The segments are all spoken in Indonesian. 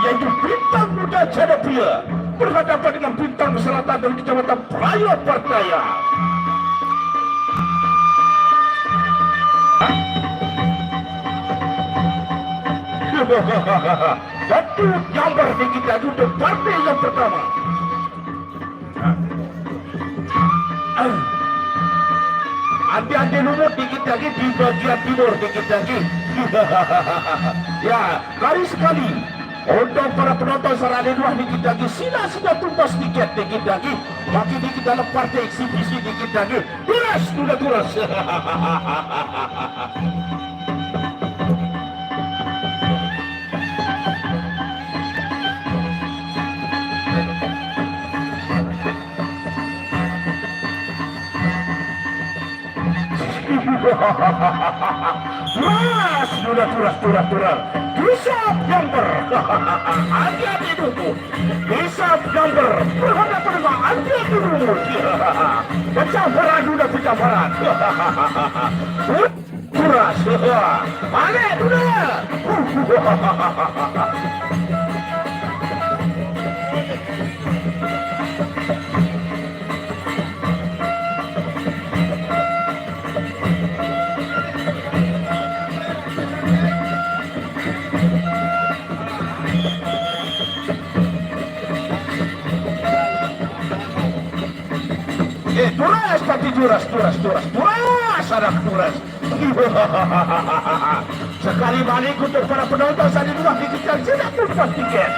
Yaitu bintang muda Jadapia berhadapan dengan bintang selatan dari kecamatan Prayo Partaya. Satu gambar di kita untuk partai yang pertama. Andi-andi lumut dikit lagi di bagian timur dikit lagi. Ya, kali sekali untuk para penonton sarana dua dikit lagi, sila tumbas tiket dikit lagi, makin dikit dalam partai eksibisi dikit lagi. Sudah turas. Turas. Bisa gambar. Hati-hati dulu. Bisa gambar. Berhadapan dengan hati-hati dulu. Pencambaran sudah pencambaran. Turas. Balik dulu. Turas tapi turas anak turas. Sekali balik untuk para penonton saat ini dikit tidak tumpah tiket.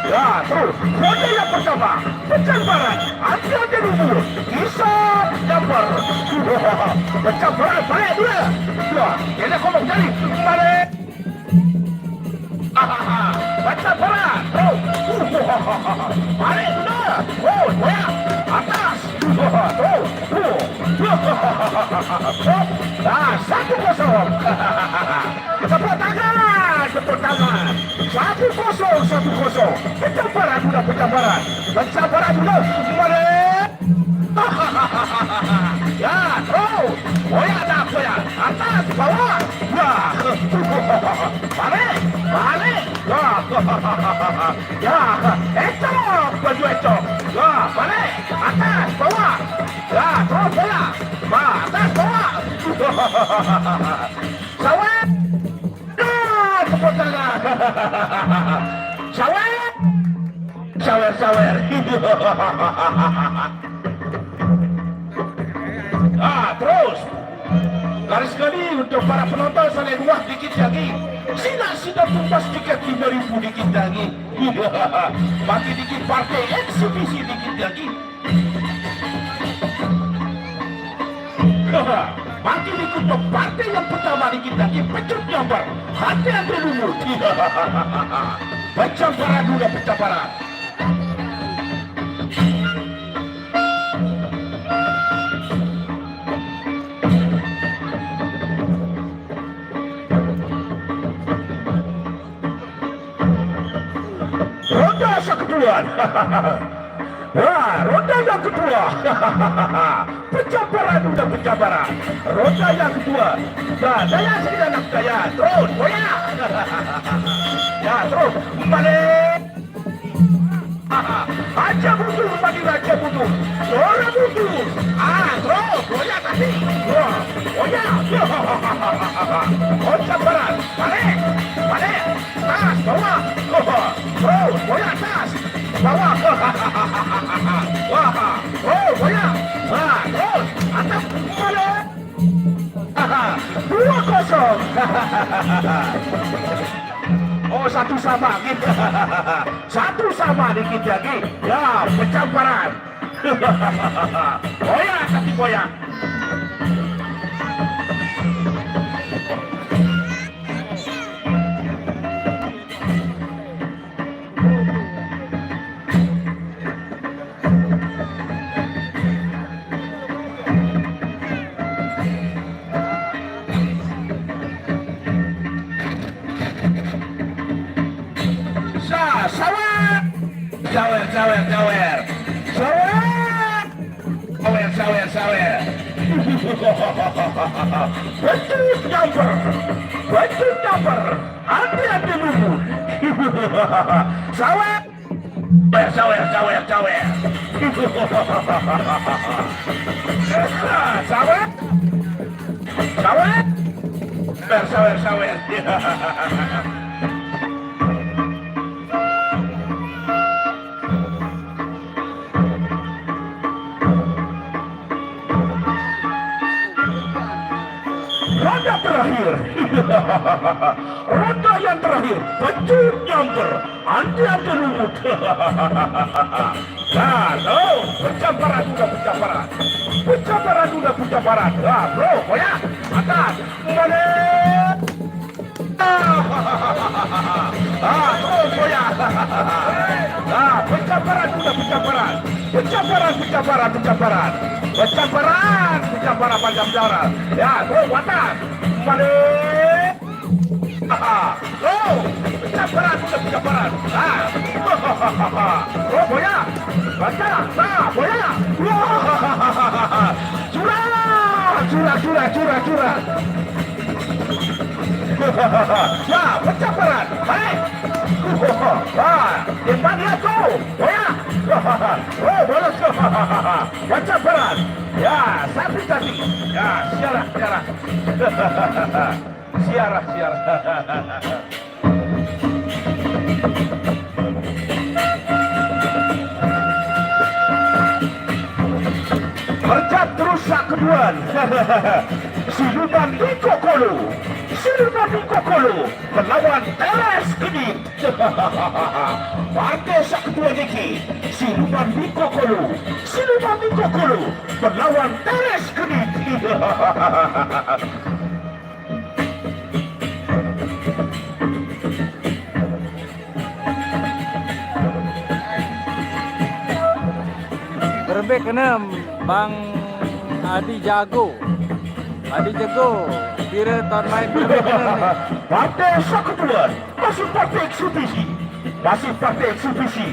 Ya terus foto yang pertama pencambaran hati-hati dulu bisa gambar. Pencambaran balik dia. Ya ini kau cari balik. Pencambaran terus balik sudah. Oh ya atas. Nah, 1-0. Tepuk tangan. 1-0. Pencambaran sudah. Balik. Ya, terus. Boya. Atas, bawah. Ya. Balik. Ya. Ecok. Baju ecok. Ya, balik. Atas, bawah. Ya, terus bola. Atas, bawah. Sawet. Tepuk tangan. Sawet. Sawer. Terus. Garis sekali untuk para penonton saling wah dikit lagi. Sila tumbas tiket 5.000 dikit lagi. Bagi dikit partai eksibisi dikit lagi. Bagi dikit untuk partai yang pertama dikit lagi. Pecut gambar. Hati-hati dulu. Pencambaran dulu pencambaran. Ronda yang kedua. Pencambaran. Ronda yang kedua. Daya sedikit anak daya. Terus boya. Ya terus balik. Raja butuh. Suara butuh. Terus boya tadi. Boya. Pencambaran. Balik. Atas bawah. Terus boya atas. Bawah. Boya. Terus atas balik. 2-0. Oh, satu sama dikit lagi. Ya, pencambaran. Boya. Sawer. Betul jumper. Betul jumper. Hati-hati dulu. Sawer. Sawer. Sawer. Ronda terakhir. Ronda yang terakhir. Betul jumper. Hati-hati lumut. Nah, pencamparan sudah pencamparan. Nah, bro, ya. Atas. Balik. Terus ya. Pencamparan sudah pencamparan. Pencamparan panjang jarak. Ya, terus atas. Balik. Pencamparan. Boya. Baca. Boya. Curah. Ya, pencamparan. Baik. Depan dia tuh. Boya. Bolos. Pencamparan. Ya, sapi. Ya, siarah. Siarah. Berkat terus sak keduan. Siluman di Kokolo melawan Teres Kedip. Partai sak kedua niki. Siluman di Kokolo melawan Teres Kedip. Berbek kena Bang Adi Jago. Kira tahun main berbek kena ni. Partai Sakutuan masih partai eksibisi.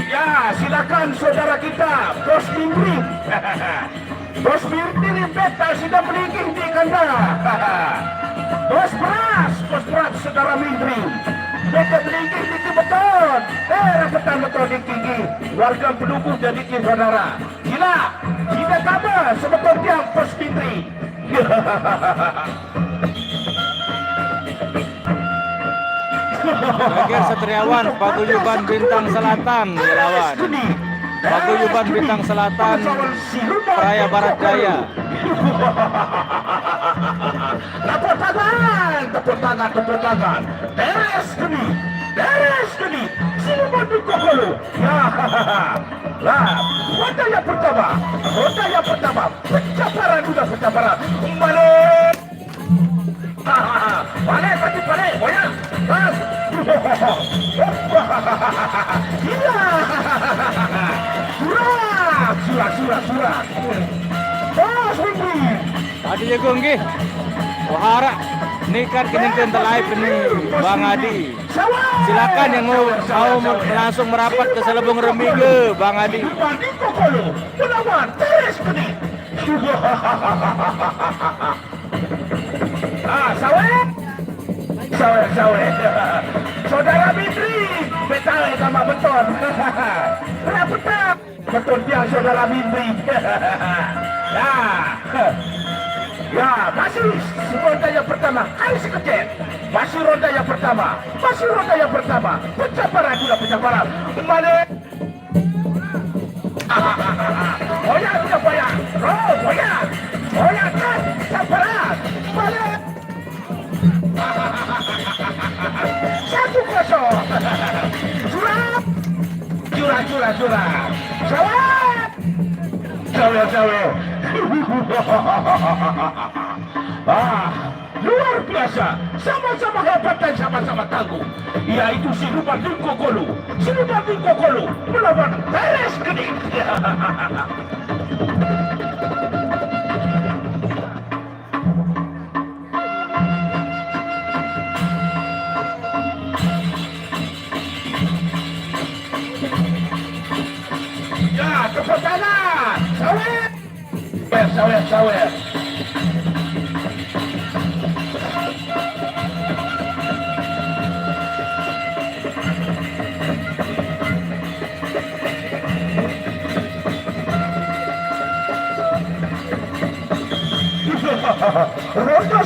Ya, silakan saudara kita Bos Mindri. Bos Mindri beta sudah meninggi di kandang. Bos Beras saudara Mindri. Beta meninggi di beton. Beton di tinggi. Warga pendukung jadi saudara. Gila kabar sebetul tiang Bos Mindri. Akhir Satriawan Paguyuban Bintang Selatan melawan Paguyuban Bintang Selatan Raya Barat Daya. Tepuk tangan. Teres geni. Siluman di Kokolo. Ya. Lah, ronda yang pertama. Pencamparan. Balik. Boya. Pas. Iya. Surah. Bos Mindri. Adi Jago nggih. Wahara nikat kini live ini Bang Adi. Silakan yang mau langsung merapat ke Selebung Remige Bang Adi. Di Kokolo melawan Teres Kedip. Sawer. Saudara Mindri, betal sama beton. Betul. Betul dia saudara Mindri. Ya, masih ronda yang pertama. Ayo sekejap. Masih ronda yang pertama. Pencamparan. Balik. Boya sudah boya. Boya kan. Pencamparan. Balik. 1-0. Curah. Cawe. Luar biasa. Sama-sama hebat dan sama-sama tangguh. Yaitu Siluman di Kokolo melawan Teres Kedip. Ya, tepuk tangan. sawer. Ronda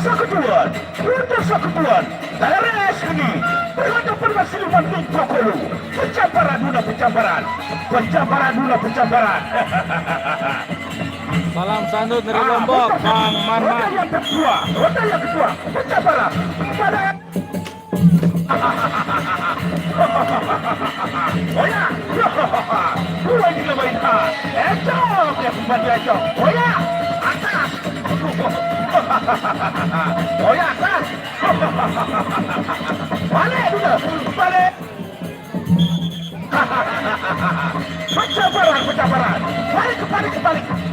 Saketuan, Tares ini berhadapan dengan siluman Tokolo. Pencambaran. Salam sandut dari Lombok, Bang Manman. Ronda yang kedua, pencambaran. Oh ya, dua ini lebih khas. Ecok, ya pembantu Ecok. Oh ya, atas. Oh ya, atas. Balik dulu, balik. Pencambaran.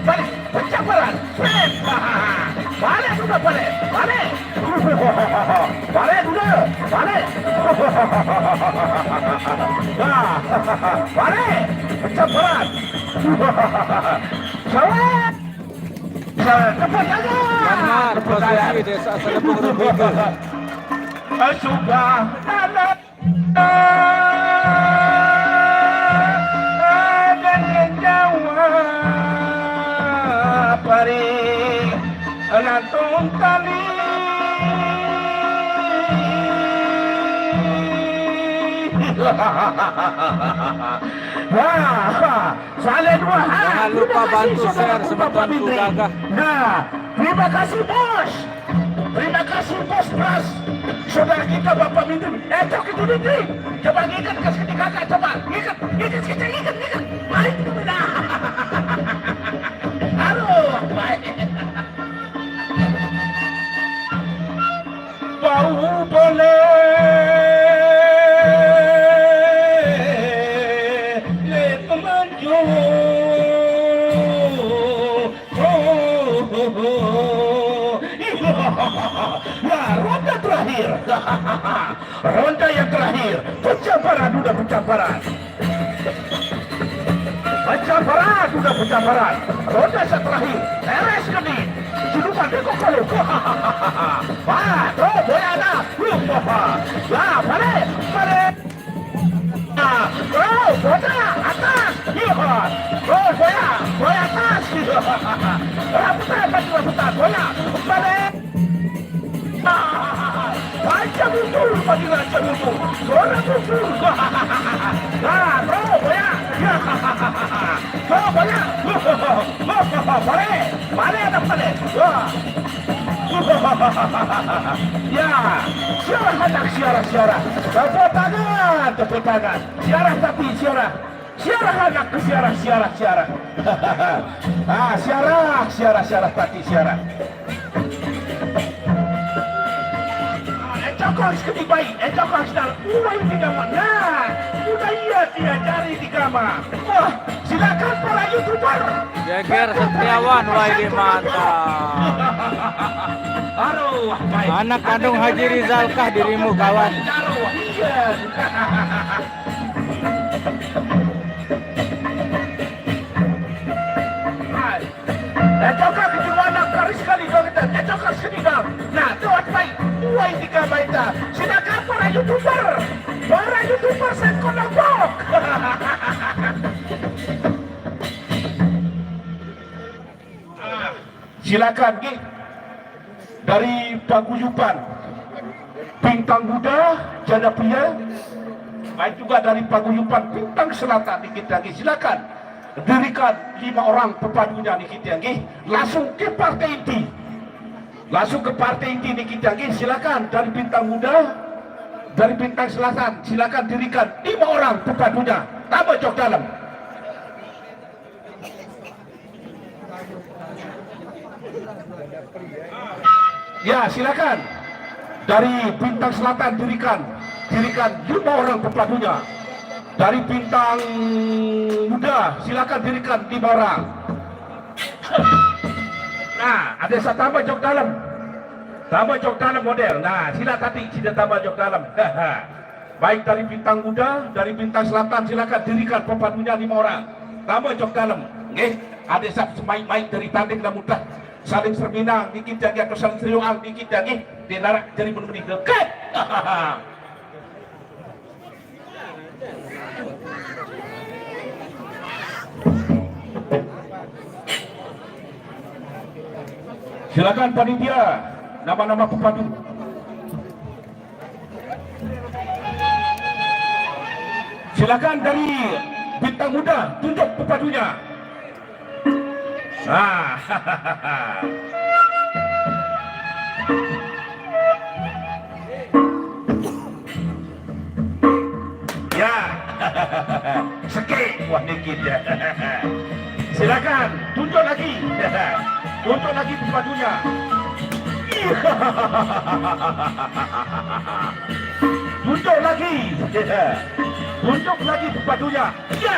Balik. Pencambaran. Balik dulu. Balik. Pencambaran. Jawab. Cepat aja. Manman, posisi desa Selebung Remigo. Sudah anak dengan jawab pari lantung tali Wah, salah dua. Jangan lupa bantu share sebantu gagah. Nah, terima kasih bos. Terima kasih bos Pras. Saudara kita Bapak Mintu. Cok itu Mintu. Coba ngikat ke sini kakak. Coba ngikat. Baik itu benar. Halo, baik. Bau boleh. Nah, ronda terakhir. Ronda yang terakhir. Pencambaran. Ronda terakhir. Teres geni. Siluman Tokolo. Wah, tuh boyana. Nah, balik. Oh, boya atas. Oh, boya atas. Putar. Boya. Balik. Raja mundur bagi Raja mundur. Bola mundur. Nah, boya. Boya. Balik ada balik. Ya, siarah. Tepuk tangan. Siarah. Siarah anak ke siarah. Siarah tadi siarah. Ecok harus ketibai. Ecok harus dalam. Uai di kamar. Nah, udah iya dia cari di kamar. Wah, silakan para YouTuber. Jeger Setiawan, wah ini mantap. Aduh, baik. Anak kandung Haji Rizal kah dirimu kawan? Iya. Ecokah kejualan karis sekali dong kita. Ecokah sedikit. Nah, tuat baik. Uai tiga baik. Silakan para YouTuber. Saya konopok. Silakan Ki. Dari paguyuban Bintang Buddha Jana Pria, baik juga dari paguyuban Bintang Selatan dikit lagi. Silakan dirikan 5 orang pepadunya dikit lagi. Langsung ke partai inti dikit lagi. Silakan dari Bintang Buddha, dari Bintang Selatan, silakan dirikan 5 orang pepadunya. Tambah jok dalam. Ya, silakan. Dari Bintang Selatan dirikan 5 orang pepadunya. Dari Bintang Muda silakan dirikan 5 orang. Nah, ada satu tambah jok dalam. Tambah jok dalam model. Nah, sila tambah jok dalam. Baik dari Bintang Muda, dari Bintang Selatan silakan dirikan pepadunya 5 orang. Tambah jok dalam. Nggih. ada semain-main dari tanding namun tak saling serminang dikit lagi atau saling seriuang dikit lagi dinarak jadi menunggu dekat. Silakan panitia nama-nama pepadu. Silakan dari bintang muda tunjuk pepadunya. Ya, sekek wah dikit ya. Silakan tunjuk lagi, tunjuk lagi pepadunya. Tunjuk lagi, tunjuk lagi pepadunya. Ya,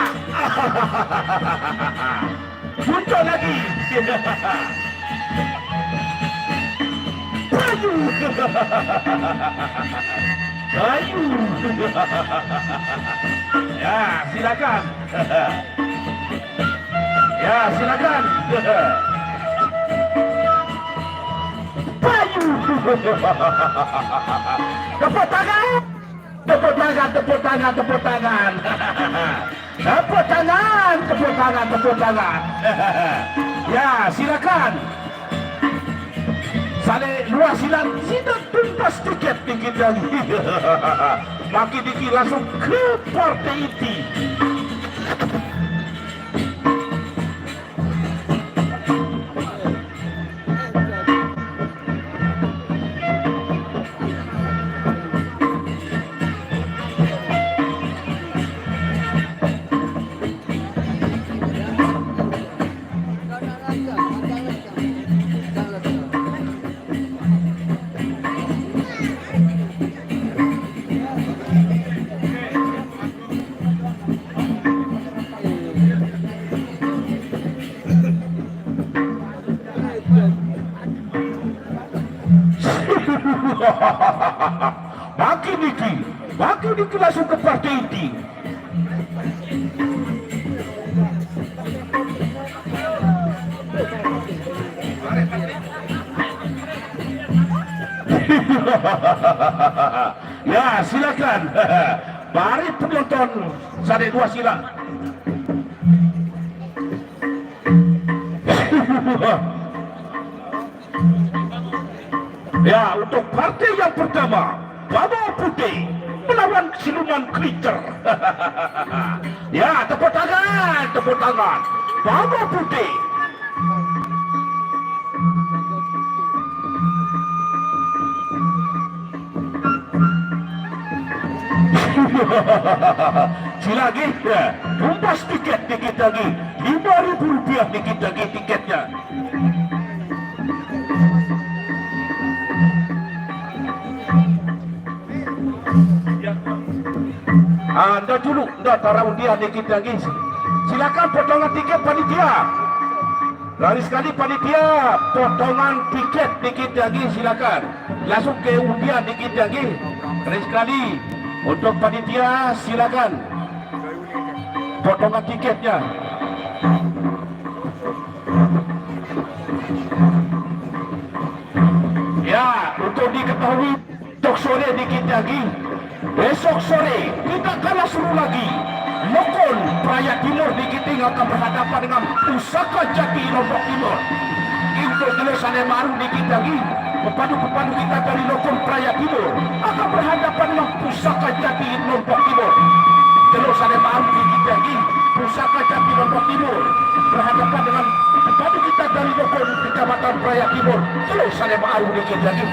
tunjuk lagi. Ayu, ayu. Ya, silakan. Ya, silakan. Ayu. Tepuk tangan. Tepuk tangan, tepuk tangan, tepuk tangan. Tepuk tangan, tepuk tangan, tepuk tangan. Ya, silakan. Sale luas silang tidak tuntas tiket dikit lagi. Makin dikit langsung ke partai inti. Makin dikit langsung ke partai inti. Ya, silakan. Mari penonton sade dua sila. Ya, untuk partai yang pertama, Bawang Putih melawan siluman creature. Ya, tepuk tangan, tepuk tangan. Bawang Putih. Silagi, ya, tumpas tiket dikit lagi. Rp5.000 dikit lagi tiketnya. Anda dulu, anda taruh dia dikit lagi. Silakan potongan tiket panitia. Lari sekali panitia, potongan tiket dikit lagi silakan. Langsung ke undian dikit lagi. Lari sekali untuk panitia silakan. Potongan tiketnya. Ya, untuk diketahui untuk sore dikit lagi. Besok sore tidak kalah seru lagi. Lokon Praya Timur Digiting akan berhadapan dengan Pusaka Jati Lombok Timur. Untuk Delesan Maru dikit lagi. Pepadu-pepadu kita dari Lokon Praya Timur akan berhadapan dengan Pusaka Jati Lombok Timur. Delesan Maru dikit lagi. Pusaka Jati Lombok Timur berhadapan dengan pepadu kita dari Lokon Kecamatan Praya Timur. Delesan Maru dikit lagi.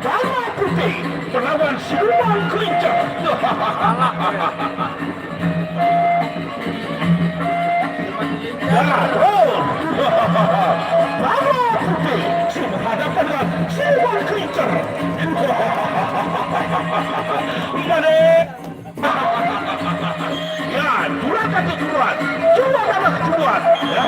Bawang Putih melawan siluman kelinci. Bawang Putih berhadapan dengan siluman kelinci. Ya, dua kaki duluan. Juara kedua. paran. Ya,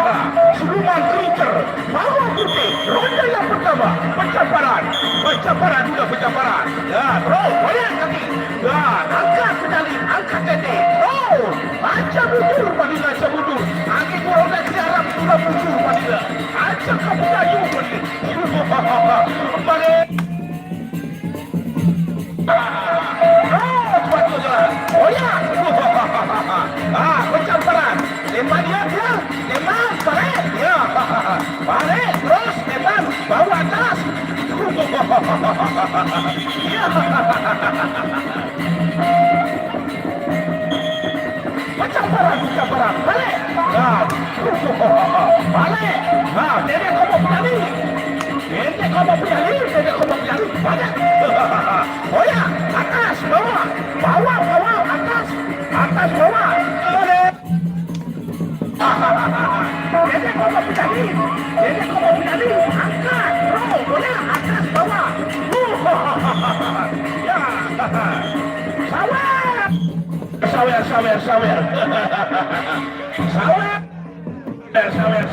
siluman creature bawah putih. Ronda yang pertama, pencaparan. Pencaparan sudah pencaparan. Ya, terus goyang kaki. Ya, angkat kendali, angkat tete. Terus, baca mundur Padilla, baca mundur. Angin roda siaran sudah mundur Padilla. Acak kamu kayu balik. Balik. Oh ya, pencamparan, lempar dia, lempar, balik, ya, balik, terus lempar, bawa atas, ya, pencamparan, balik, balik, nenek kamu berani, banyak, oh ya, atas, bawah, atas, bawah, balik. Nenek kamu berani, angkat, boleh, atas, bawah, ya,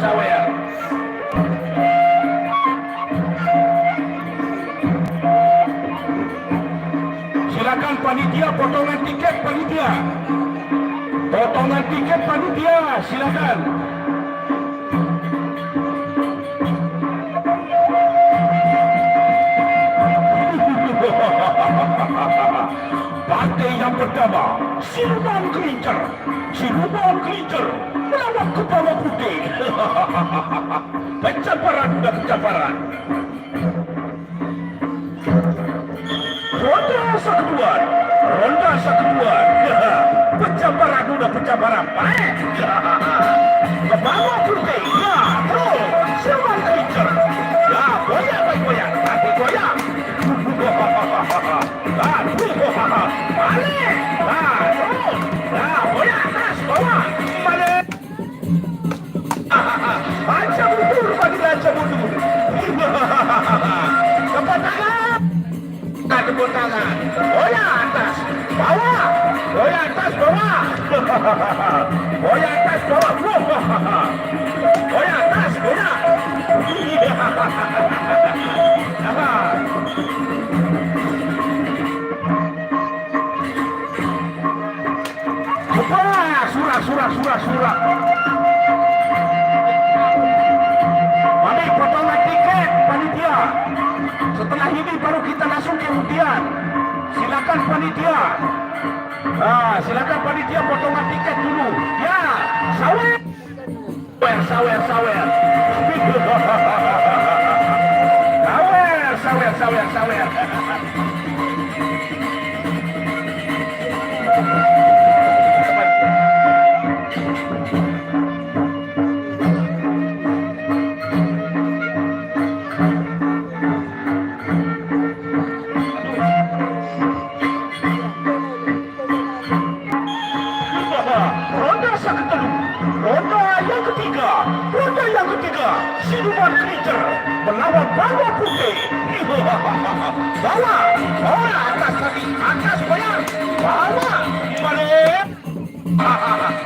sawer. Silakan panitia, potongan tiket panitia. Potongan tiket panitia, silakan. Partai yang pertama, siluman creature melawan kepala putih. Pencaparan. Ronda sekeduan. Pencaparan. Baik. Ke bawah putih. Ya, terus. Siluman creature. Ya, goyang. Nanti goyang. Balik. Terus. Ya, goyang atas, bawah. Balik. Baca mundur, Tepuk tangan. Tepuk tangan. Goyang atas, bawah. Goyang atas, bawah. Goyang atas, bawah. Goyang atas, goyang. Surat. Mari potongan tiket panitia. Setelah ini baru kita langsung ke undian. Silakan panitia. Silakan panitia potongan tiket dulu. Ya, sawer. Sawer. Ronda yang ketiga, siluman creature melawan bawah putih. Bawah, atas lagi, atas goyang, bawah, balik.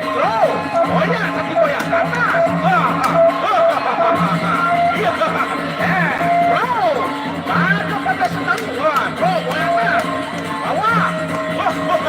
Terus, goyang, tapi goyang, atas. Terus, ada pada senang, terus goyang atas, bawah. Terus goyang.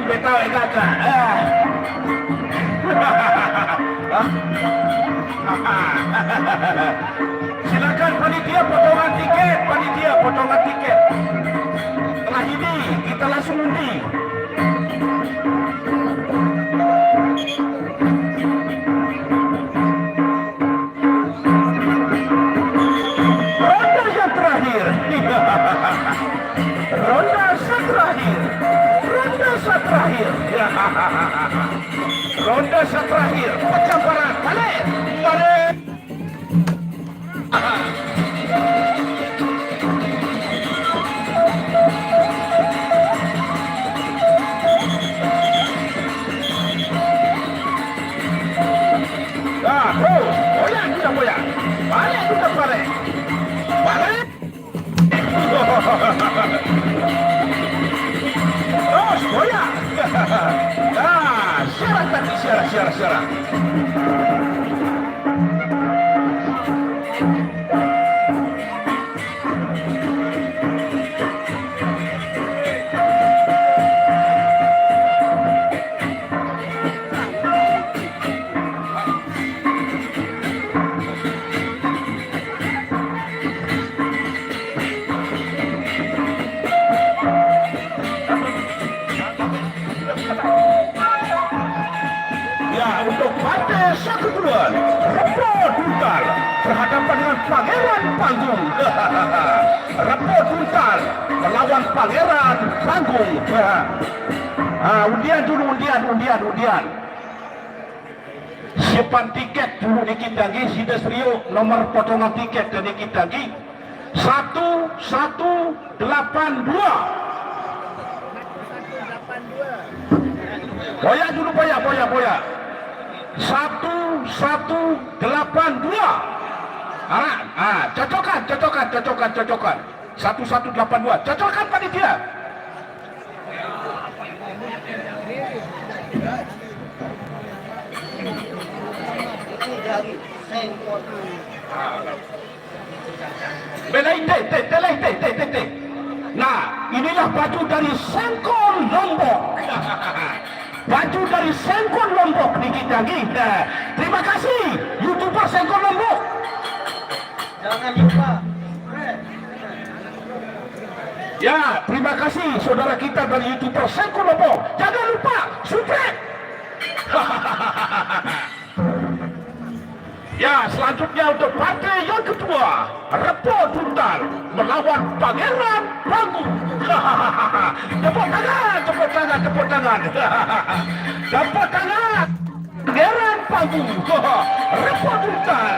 Betawi kakak. Silakan panitia potongan tiket. Setelah ini kita langsung undi. Ronda yang terakhir. Ronda terakhir. Pencamparan. Balik. Ah, terus, goyang sudah goyang. Balik sudah balik. Balik. Terus goyang. Ah, syarat tadi, syarat. Ya, untuk partai Sakutuan, Repo Tuntal berhadapan dengan Pangeran Panggung. Repo Tuntal melawan Pangeran Panggung. Undian dulu, undian. Simpan tiket dulu dikit lagi, Sides Rio nomor potongan tiket dan dikit lagi 1182. Boya dulu, boya. 1182. Cocokkan. 1182. Cocokkan panitia. Belai te. Nah, inilah baju dari Sengkon Lombok. Baju dari Sengkon Lombok dikit lagi. Terima kasih YouTuber Sengkon Lombok. Jangan lupa. Ya, terima kasih saudara kita dari YouTuber Sengkon Lombok. Jangan lupa subscribe. Ya, selanjutnya untuk partai yang kedua, Repo Tuntal melawan Pangeran Panggung. Tepuk tangan. Tepuk tangan. Pangeran Panggung. Repo Tuntal.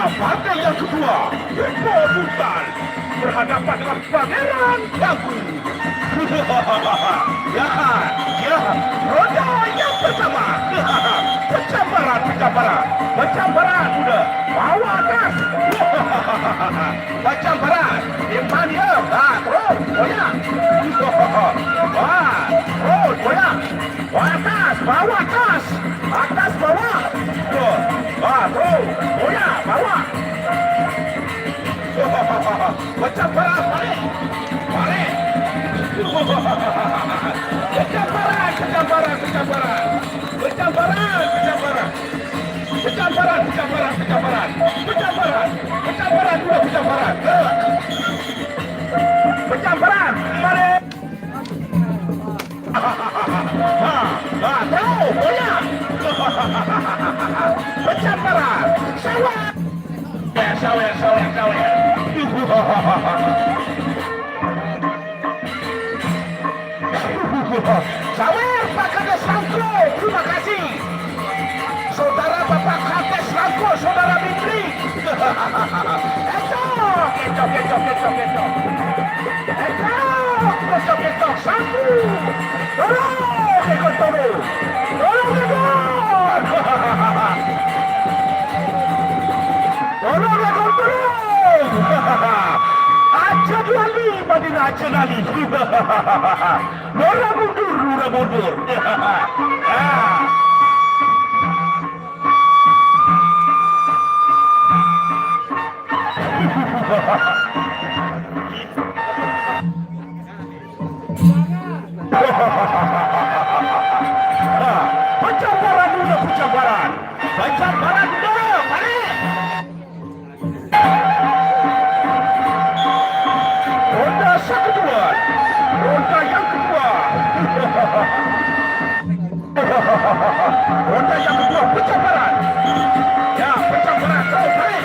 Partai yang kedua, Repo Tuntal berhadapan dengan Pangeran Panggung. Ya, roda yang pertama. Pencambaran sudah bawa atas. Pencambaran impan dia. Terus goyang. Terus goyang. Bawa atas. Atas bawah. Terus goyang bawah. Pencambaran balik. Pencambaran balik. Goyang. Pencambaran sawah. Sawer Pak Kades Langko, terima kasih. Saudara Bapak Kades Langko, Saudara Mitri. Ketok. Satu. Tolong. Aja lali. Nora mundur. Pencambaran dulu. Balik. Ronda yang kedua. pencambaran. Ya, pencambaran. Balik.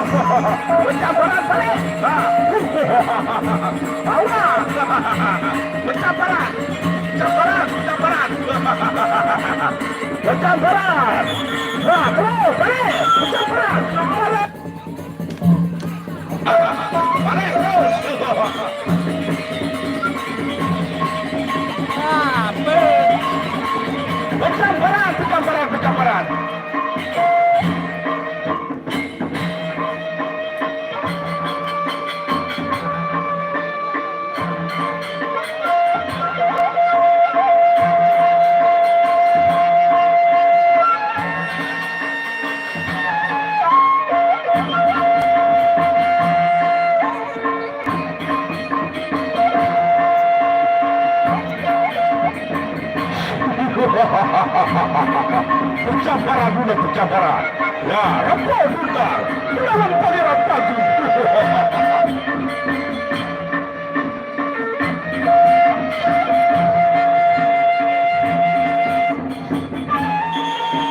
Pencaparan balik. Awas. Pencaparan. Pencaparan. Pencaparan. Terus balik. Pencaparan. Balik. Balik terus. Pencaparan. Pencaparan dulu pencaparan. Ya, apa bentar. Dalam pangeran pagi.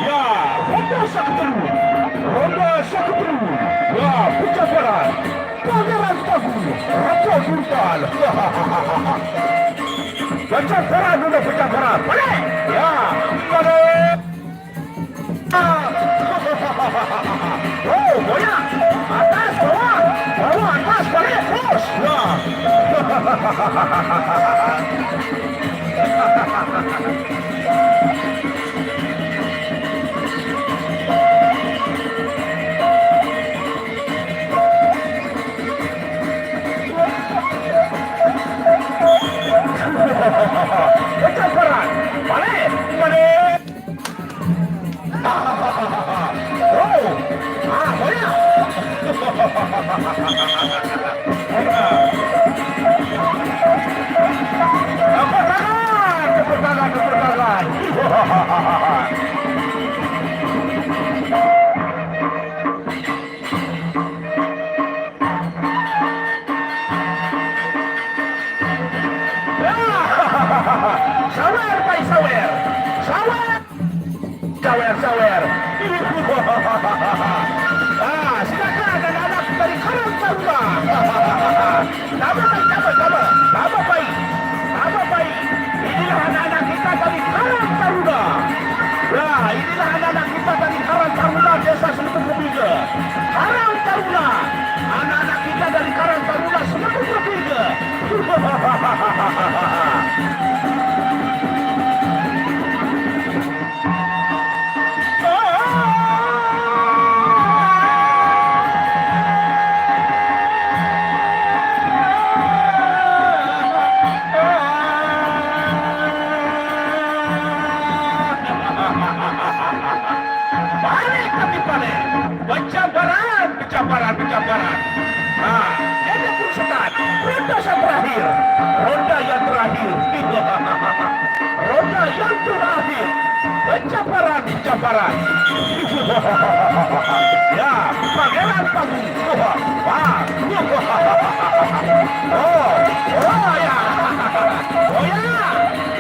Ya, ronda saketelu. Ya, pencaparan. Pangeran pagi. Apa bentar. Pencaparan dulu pencaparan. Balik. Ya, balik. Oh, goyang. Atas, bawah. Bawah, atas, balik, terus. Pencaparan. Balik, balik. Oh, goyang. Kepertangan. Sawer, Pak Sawer. Sawer. Silakan anak-anak dari Karang Taruna. Nama baik. Inilah anak-anak kita dari Karang Taruna. Nah, inilah anak-anak kita dari Karang Taruna, Desa Seluruh Ketiga. Karang Taruna. Anak-anak kita dari Karang Taruna Seluruh Ketiga. Pencaparan. Nah, ini perusahaan. Ronda yang terakhir. Pencaparan. Ya, pangeran pagi.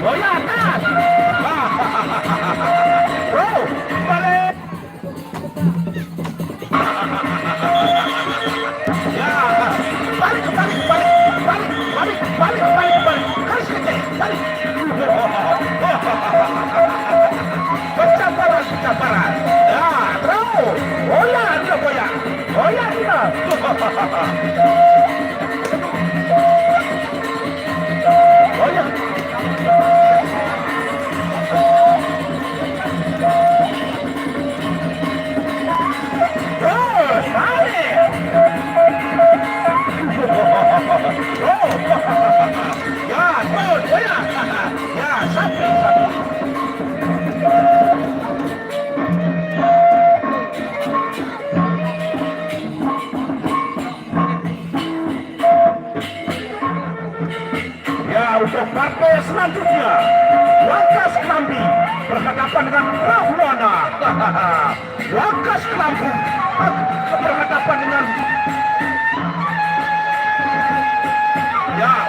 Oh ya atas. Balik. Balik. Harus kecil, balik. Pencaparan. Ya, terus. Goyang. Terus, balik. Ya, terus, goyang. Ya, sapi. Untuk partai selanjutnya, Wakas Kelambi berhadapan dengan Rahwana. Wakas Kelambi berhadapan dengan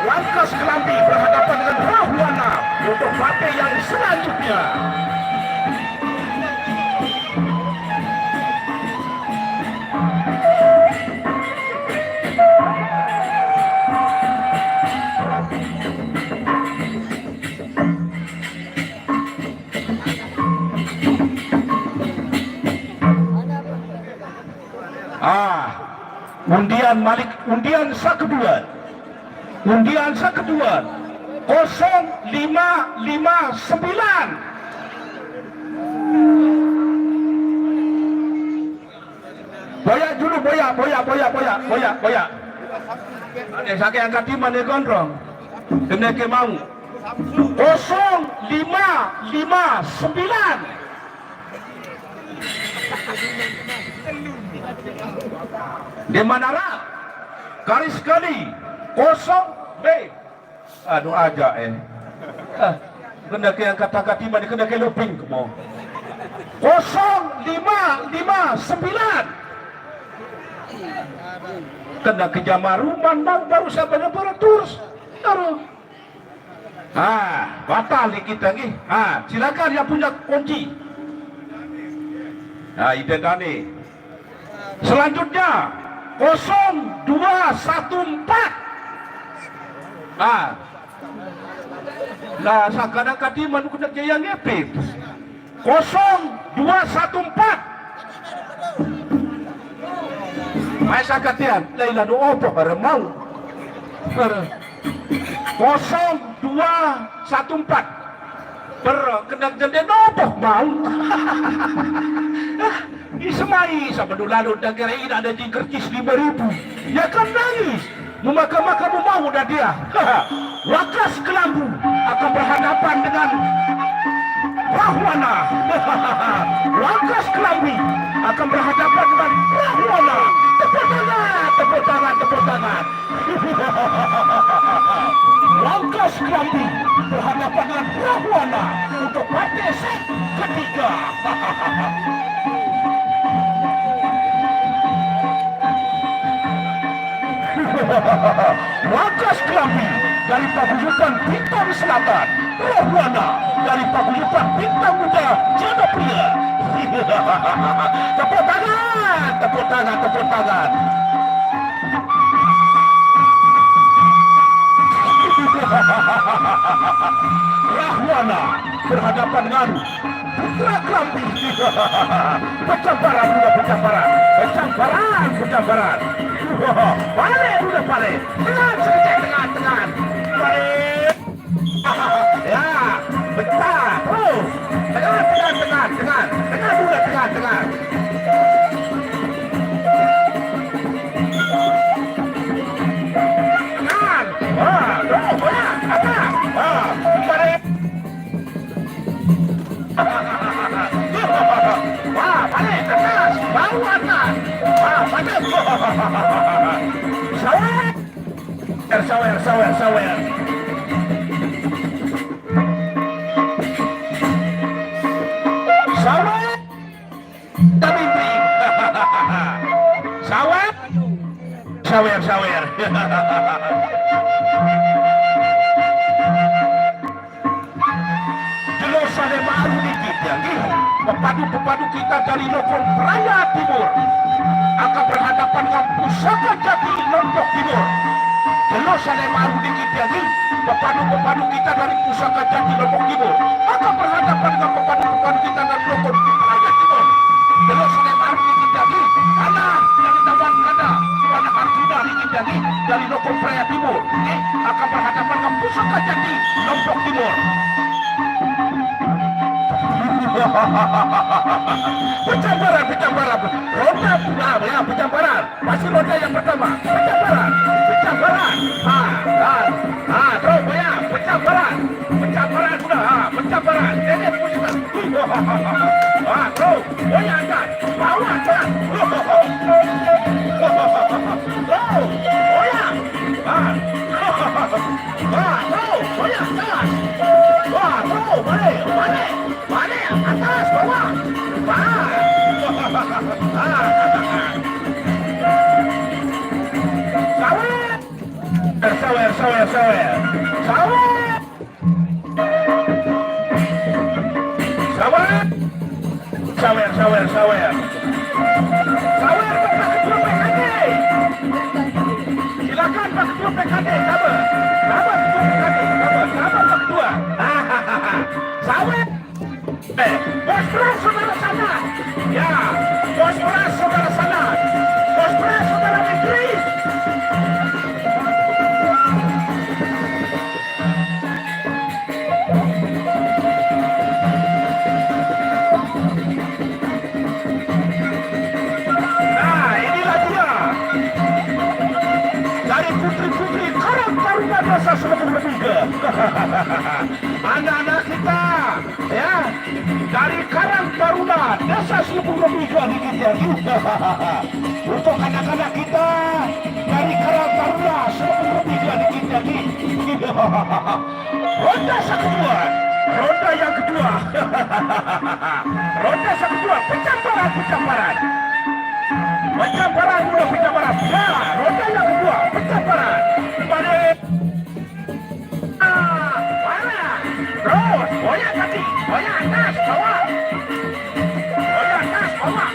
Wakas Kelambi berhadapan dengan Rahwana untuk partai yang selanjutnya. Undian sa kedua. Undian sa kedua. 0559. Boya dulu, boya. Ada sakit angkat timah ni gondrong. Kena ke mau. 0559. Di Manara. Garis kali 0 B. Aduh aja kena ke angkat timah ni kena ke loping ke mau. 0559. Kena ke Jamaruman baru sampai terus. Batal ni kita ni. Silakan yang punya kunci. Ide tadi. Selanjutnya 0214. Nah, kadang-kadang di mana kena jaya ngepit. 0214. Ay sakatian, Laila do opo para mau. 0214. Kena jende opo mau. Isemai sama dulu lalu negara ini ada di kercis 5.000. Ya kan nangis. Memakan mau dah dia. Wakas kelambu akan berhadapan dengan Rahwana. Wakas kelambu akan berhadapan dengan Rahwana. Tepuk tangan. Wakas kelambu berhadapan dengan Rahwana untuk partai set ketiga. Wakas kelambu dari paguyuban Bintang Selatan, Rahwana dari paguyuban Bintang Muda Jadapria. Tepuk tangan. Rahwana berhadapan dengan Putra Kelambi. Pencambaran. Balik. Tengah. Balik. Ya, bentar. Terus. Tengah. Balik atas, bawah atas. Balik. Sawer. Tabindri. Sawer. Jelosane baru dikit ya. Pepadu kita dari Lombok Raya Timur akan berhadapan dengan Pusaka Jati Lombok Timur. Jelosane baru dikit ya. Pepadu kita dari Pusaka Jati Lombok Timur akan berhadapan dengan pepadu kita dari Lombok Raya Timur. Jelosane baru dikit ya. Karena dari Tabang Kada, pada Arjuna dikit ya. Dari Lombok Raya Timur akan berhadapan dengan Pusaka Jati Lombok Timur. Pencambaran. Pencambaran. Masih roda yang pertama. Pencambaran. Terus ya, pencambaran sudah. Pencambaran. Ini punya. Terus, boya angkat. Bawah angkat. Terus, boya. Terus, boya angkat. Terus, balik. Atas, bawah. Sawer. Kepada Ketua PKD. Silakan Pak Ketua PKD. Sabar Ketua PKD. Sabar Pak Ketua. Sawer. Bos saudara sana. Ya, bos saudara sana. Bos saudara negeri. putri-putri Karang Taruna Desa Selubung Remiga. Anak-anak kita, ya, dari Karang Taruna Desa Selubung Remiga di kita. Untuk anak-anak kita dari Karang Taruna Selubung Remiga di kita. Ronda kedua. Ronda yang kedua. Ronda yang kedua. Pencambaran. Pencambaran dulu pencambaran. Ya, ronda yang kedua. Pencambaran. Balik. Mana? Terus. Boya kaki. Boya atas. Bawah. Boya atas. Bawah.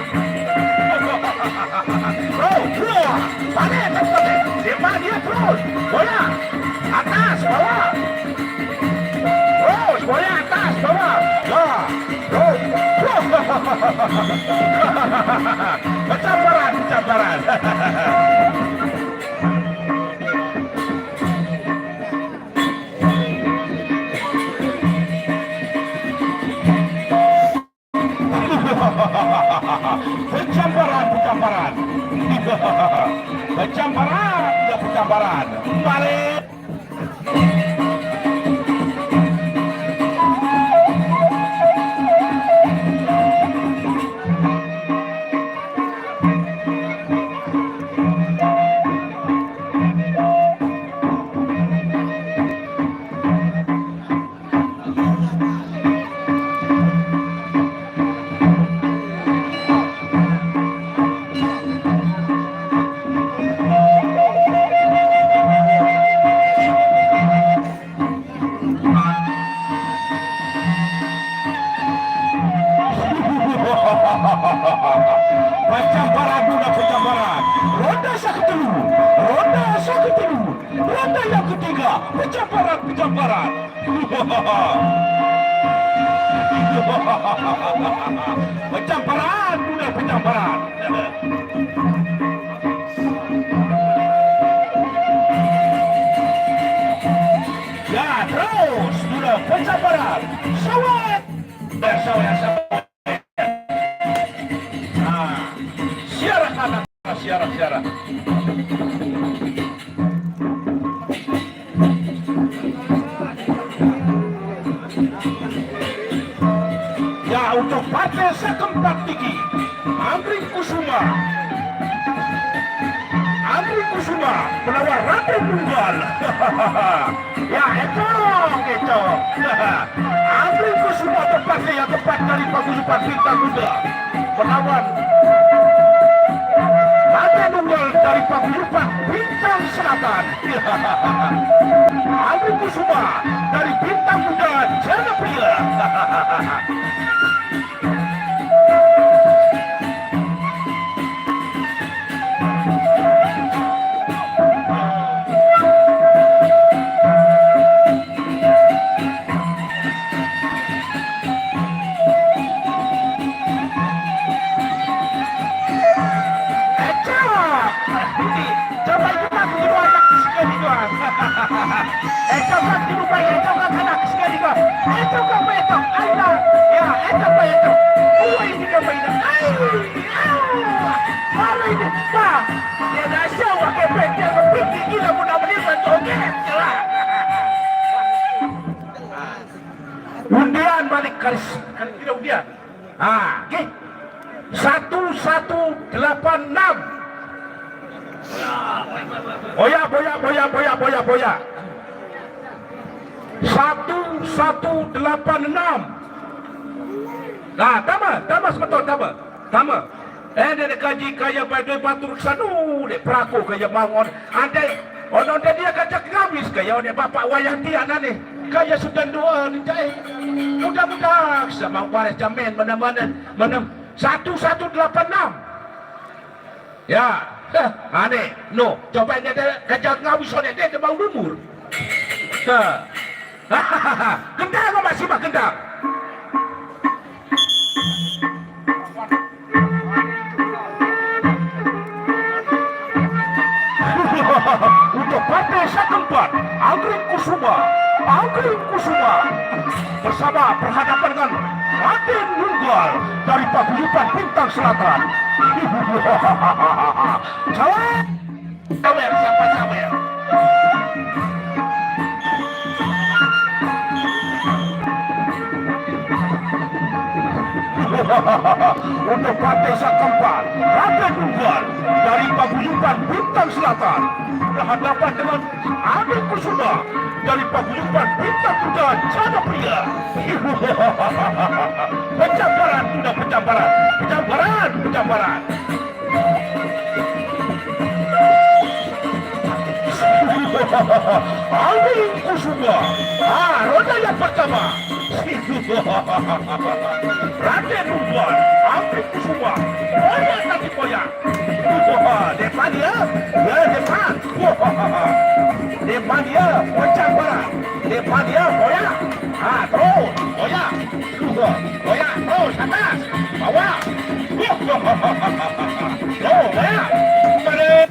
Terus. Keluar. Balik. Simpan dia terus. Boya. Atas. Bawah. Terus. Boya atas. Bawah. Ya. Terus. Pencambaran. Pencambaran. Balik. Pencambaran. Ronda kedua. Ronda yang ketiga. Pencambaran. Pencambaran. Ya, terus sudah pencambaran. Sawat. Siara. Ya, untuk partai sekeempat tinggi Anggrek Kusuma melawan Raden Nunggal. Ya, itu Anggrek Kusuma tempatnya yang tepat dari paguyuban Bintang Muda melawan Raden Nunggal dari paguyuban Bintang Selatan. Anggrek Kusuma dari Bintang Muda Janapria. Undian balik kali tidak undian. Ah, oke. 1186. Boya. 1186. Nah, tama sebetul tama. Dia kaji kaya pada batu sanu, dia peraku kaya bangun. Andai orang dia kacak ngabis kaya orang bapak wayang dia nane. Kaya sudah doa ni cai. Mudah-mudah sama waris jamin mana 1186. Ya, ane, no, coba ini ada kacak ngabis orang dia mau umur. Gendang masih mah gendang. Untuk partai sekeempat Anggrek Kusuma bersama berhadapan dengan Raden Nunggal dari paguyuban Bintang Selatan. Sawer. Untuk partai sang keempat, Raden Tunggal dari Paguyuban Bintang Selatan berhadapan dengan Adik Kusuma dari Paguyuban Bintang Kuda Janapria. Pencambaran, sudah pencambaran, pencambaran, pencambaran. Adik Kusuma, roda yang pertama. Raden Tunggal, Adik Kusuma, goyang nanti goyang. Depan dia, ya depan. Depan dia, pencambaran. Depan dia, goyang. Terus, goyang. Goyang, terus, atas, bawah. Goyang. Balik.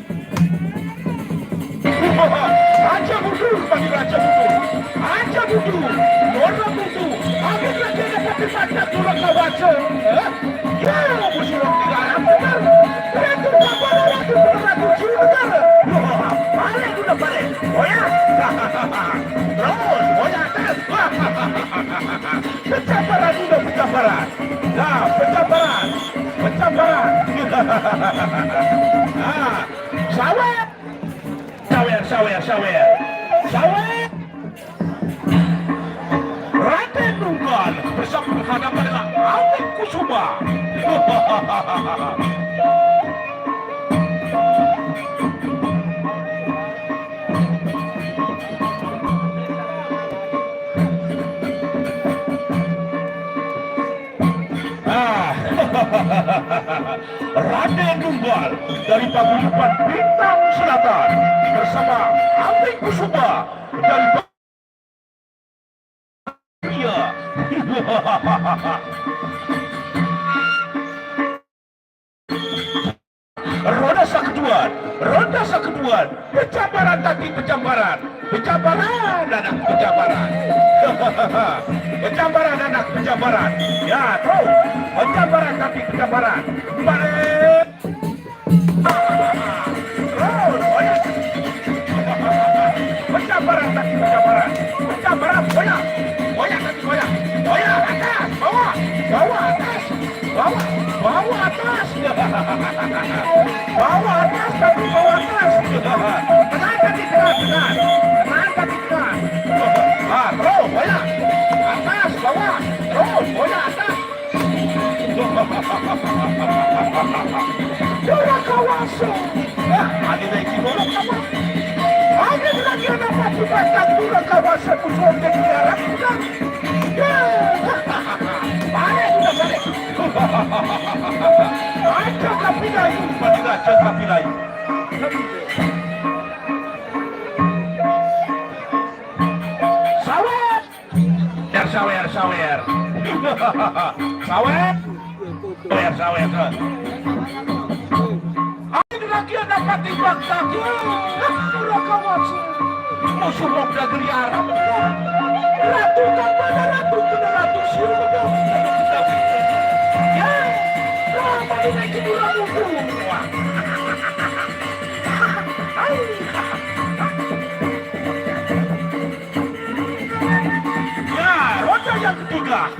Raja Budu, bagi Raja Budu. Raja Budu, Raja Budu. Akhir lagi dapat dipakai turun kawasan. Ya, musuh orang benar. Itu kabar lagi berlaku juga. Balik sudah balik. Oh ya. Terus, oh ya atas. Pencambaran sudah pencambaran. Nah, pencambaran. Pencambaran. Sawit. Sawer. Raden Tunggal bersama berhadapan dengan Adik Kusuma. Raden Tunggal dari Paguyuban Bintang Selatan bersama Adik Kusuma dari Iya. Roda sang kedua, pencambaran tadi pencambaran anak pencambaran. Pencambaran anak pencambaran. Ya, terus pencambaran tadi pencambaran. Balik. Terus, pencambaran tadi pencambaran. Pencambaran, goyang tadi goyang. Goyang atas, bawah atas. Bawah atas. Bawah atas tapi bawah atas. Tenang tadi tenang. Terus goyang. Atas, bawah. Terus goyang atas. Dua kawasan. Ada lagi bola kawasan. Ada lagi dapat dibaca dua kawasan musuh jadi arah sudah. Balik. Aja kapilai. Sawer. Ada lagi dapat dibaca dua kawasan musuh mogda geli arah. Ratu kan pada ratu siapa? Ya, lama ini kita ramu. Ya, roda yang ketiga.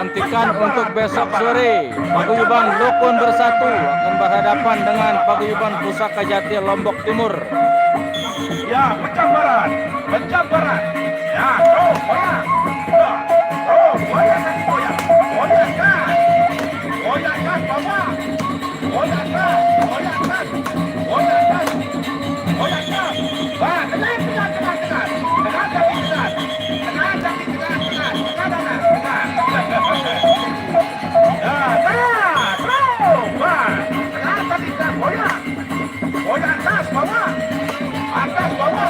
Nantikan untuk besok sore, Paguyuban Lukun Bersatu akan berhadapan dengan Paguyuban Pusaka Jati Lombok Timur. Ya, pencambaran. Ya, terus goyang. Goyang tadi goyang. Goyang kan bawah. Goyang kan. Atas, bawah,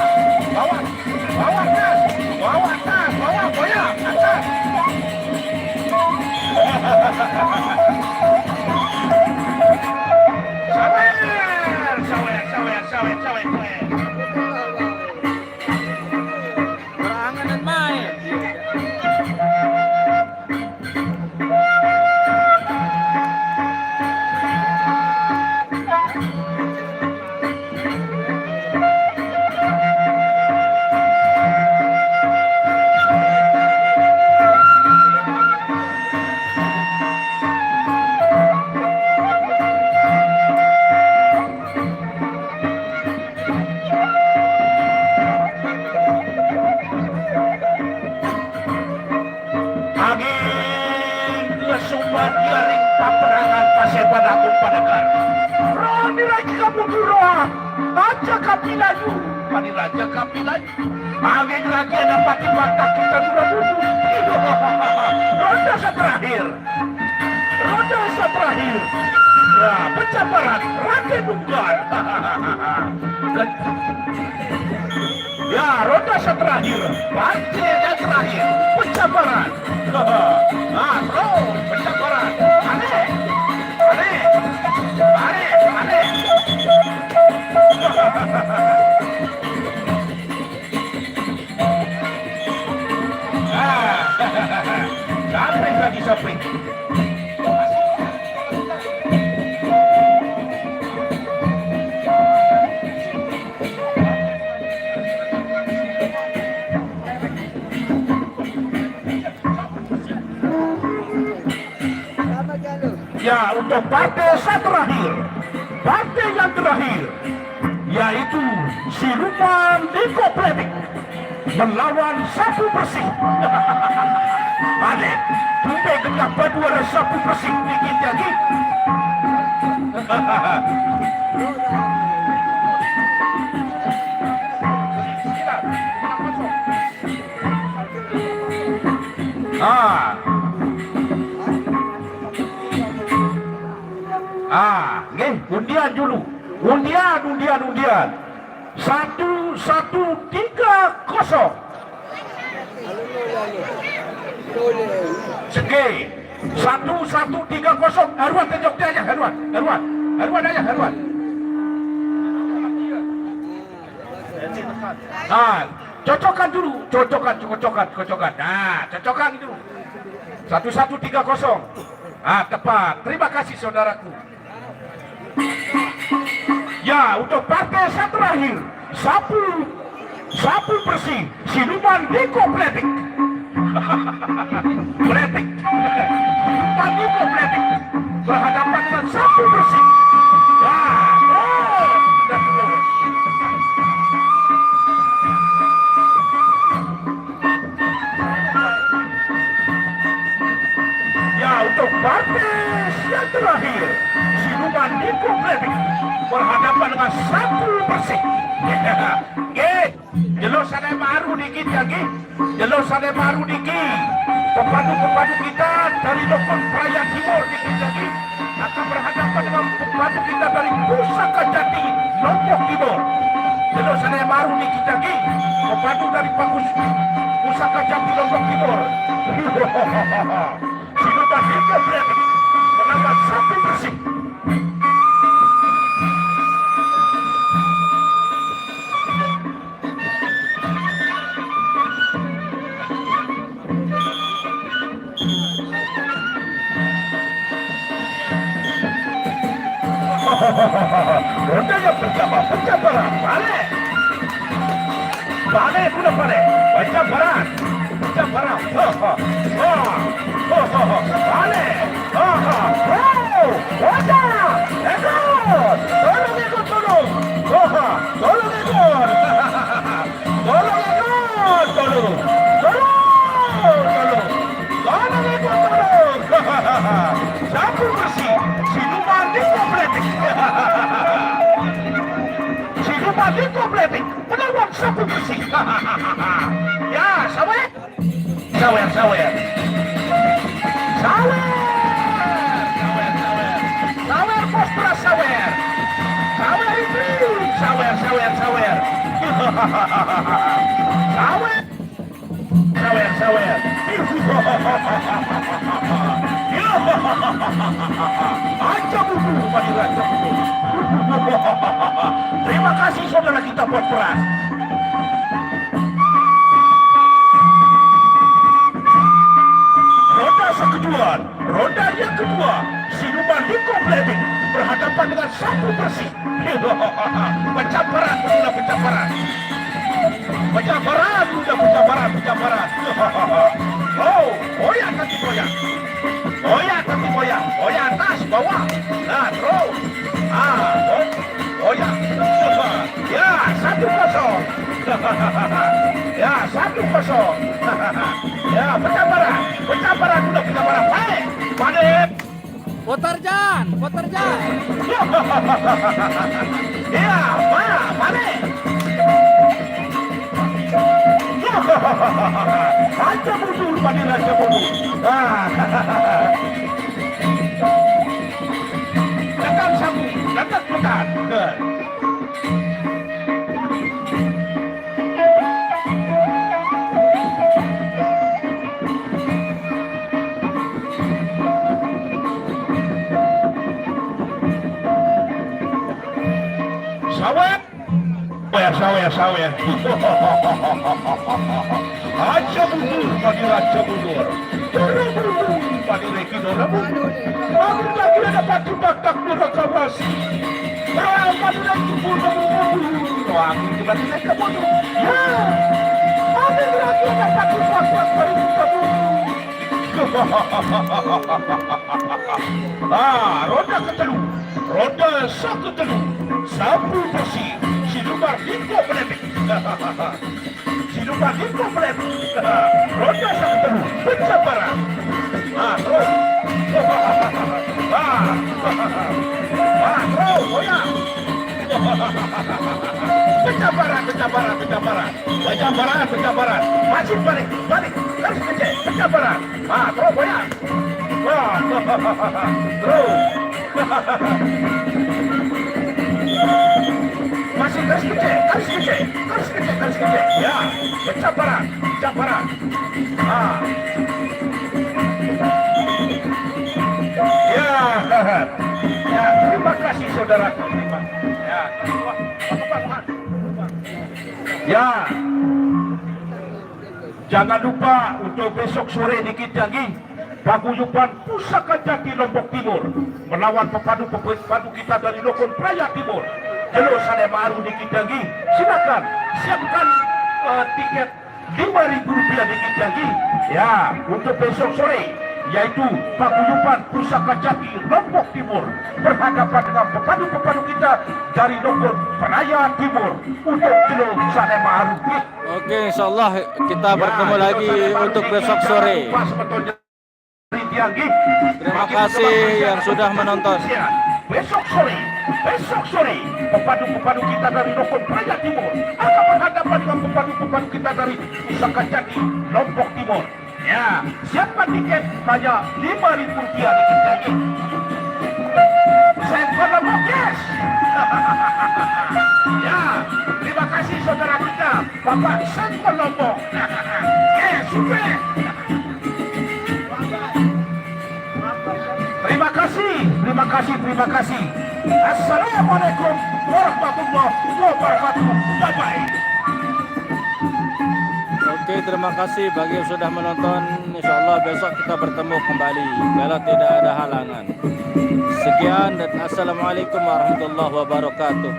balik kamu Dura. Aja kapilaju. Pani raja kapilaju. Angin lagi ada pati batak kita dulu. Ronda terakhir. Ronda terakhir. Nah, pencaparan Raden Dunggal. Ya, ronda terakhir. Pasti yang terakhir. Pencaparan. Nah, terus pencaparan. Aneh. Aneh. Aneh. Aneh. Sampai lagi sampai. Ya, untuk partai terakhir, partai yang terakhir, yaitu Siluman Dikopletik melawan Sapu Bersih. Aneh, tumpai kenapa dua Sapu Bersih dikit lagi? Undian dulu. Undian. 1-1-3-0. Segi 1-1-3-0. Herwan tunjuk dia aja, Herwan aja. Cocokkan dulu. Nah, cocokkan dulu. 1-1-3-0. Tepat. Terima kasih saudaraku. Ya, untuk partai terakhir, Sapu Bersih, Siluman Dikopletik. Pletik. Siluman Dikopletik berhadapan dengan Sapu Bersih. Ya, terus. Ya, untuk partai yang terakhir, Siluman Dikopletik berhadapan dengan Sapu Bersih. Jelosan baru dikit lagi. Pembantu kita dari Lokon Praya Timur dikit lagi akan berhadapan dengan pembantu kita dari Pusaka Jati Lombok Timur. Jelosan baru dikit lagi. Pembantu dari Pusaka Jati Lombok Timur. Siluman Dikopletik melawan Sapu Bersih. Rondanya pencaparan, balik, sudah balik, pencaparan, balik, Sapu Bersih, Siluman Dikopletik. Siluman Dikopletik melawan Sapu Bersih. Ya, sawer postra sawer itu sawer aja buku panggilan buku. Terima kasih saudara kita buat peras. Ronda yang kedua, Siluman Dikopletik berhadapan dengan Sapu Bersih. Pencaparan. Goyang kaki goyang. Goyang atas bawah. Nah, terus. Goyang. Ya, 1-0. Ya, 1-0. Ya, pencaparan. Baik. Potarjan. Ya, mana, balik. Raja mundur, pada raja mundur. Tekan sambung, tekan. Sawet. Aja mundur, pada raja mundur. Pada reki dora mundur. Aku lagi ada batu batak dora kawas. Pada reki mundur. Aku juga tidak mundur. Ya, aku lagi ada batu batak baru mundur. Roda ketelu, roda saketelu, sapu bersih. Siluman info polemik. Roda saketelu, pencabaran. Terus. Terus, goyang. Pencabaran. Masih balik. Terus kecil, pencabaran. Terus goyang. Terus. Masih garis kecil. Ya, pencabaran. Ya, terima kasih saudaraku. Ya, jangan lupa untuk besok sore di Kijangi, paguyuban Pusaka Jati Lombok Timur melawan pepadu kita dari Lokon Praya Timur. Halo Salemaru di Kijangi, silakan siapkan tiket Rp5.000 di Kijangi. Ya, untuk besok sore, yaitu paguyuban Pusaka Jati Lombok Timur berhadapan dengan pepadu kita dari Lokon Praya Timur untuk Kilo Salemaru. Oke, insyaallah kita bertemu lagi untuk besok sore. Terima kasih yang sudah menonton. Besok sore, pepadu kita dari Lokon Praya Timur akan berhadapan dengan pepadu kita dari Pusaka Jati Lombok Timur. Ya, siapa tiket hanya Rp5.000 di Kijangi. Sengkol Lombok, yes. Ya, terima kasih saudara kita, Bapak Sengkol Lombok. Yes, super. Terima kasih. Assalamualaikum warahmatullahi wabarakatuh. Bye-bye. Oke, terima kasih bagi yang sudah menonton. Insyaallah besok kita bertemu kembali kalau tidak ada halangan. Sekian dan assalamualaikum warahmatullahi wabarakatuh.